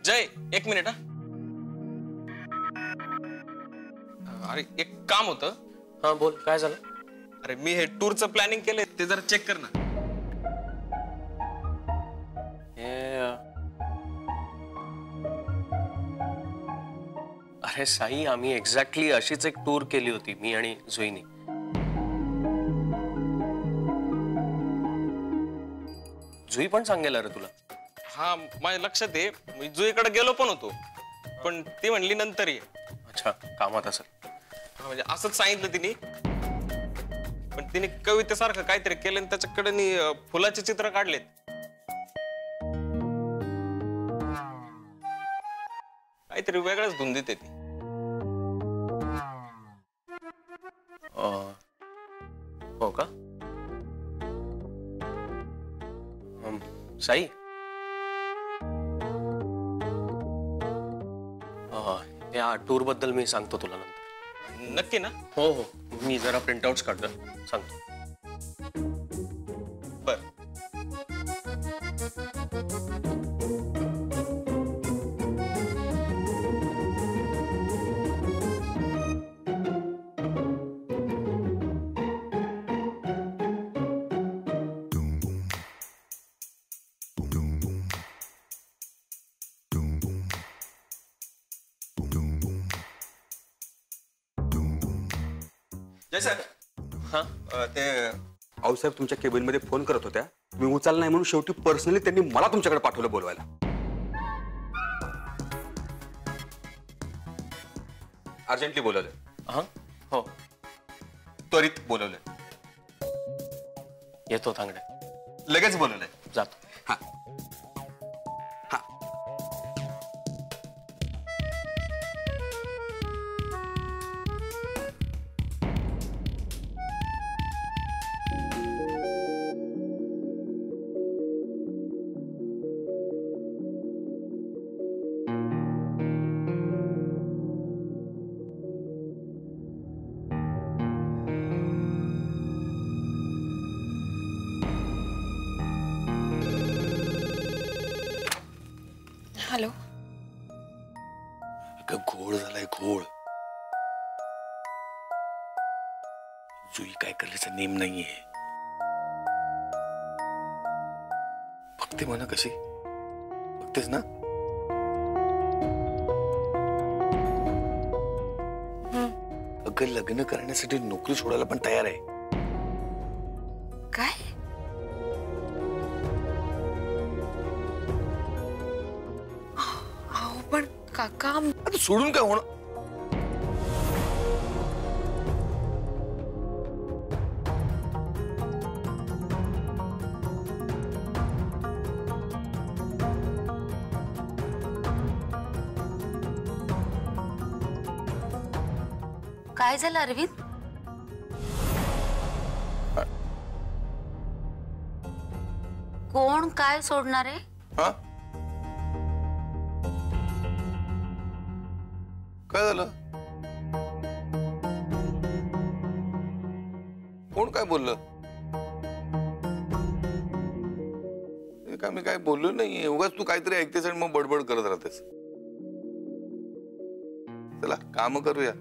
जय, एक मिनिट हा. अरे एक काम होतं. हा बोल, काय झालं? अरे मी हे टूरचं प्लॅनिंग केलंय, ते जरा चेक कर ना. अरे साई, आम्ही एक्झॅक्टली अशीच एक टूर केली होती, मी आणि जुईनी. जुई पण सांगेल अरे तुला. हा माझ्या लक्षात आहे, मी जुईकडे गेलो पण होतो, पण ती म्हणली नंतर ये. अच्छा, कामात असेल. म्हणजे असंच सांगितलं तिने, पण तिने कवितेसारखं काहीतरी केलं आणि त्याच्याकडे फुलाचे चित्र काढलेत. काहीतरी वेगळंच धुंदीत आहे ती. हो का? साई, या टूर बद्दल मी सांगतो तुला नंतर. नक्की ना? हो हो, मी जरा प्रिंटआउट्स काढतो, सांगतो. बर. जय हा, ते आऊसाहेब तुमच्या केबिनमध्ये फोन करत होत्या, मी उचलला नाही म्हणून शेवटी पर्सनली त्यांनी मला तुमच्याकडे पाठवलं बोलवायला. अर्जंटली बोलवलं. हा, हो, त्वरित बोलवलं. येतो तांगडे. लगेच बोलवलंय. जातो. हा हा. हॅलो. घोळ झालाय घोळ. जुई काय करायचा नेम नाहीये. बघते म्हणा कशी. बघतेस ना? अगं लग्न करण्यासाठी नोकरी सोडायला पण तयार आहे. काय? पण काका, आता सोडून काय होणार? काय झालं अरविंद? कोण काय सोडणार आहे? हा, काय झालं? कोण काय बोललं? काय मी काय बोललो नाहीये. उगाच तू काहीतरी ऐकतेस आणि मग बडबड करत राहतेस. चला काम करूया.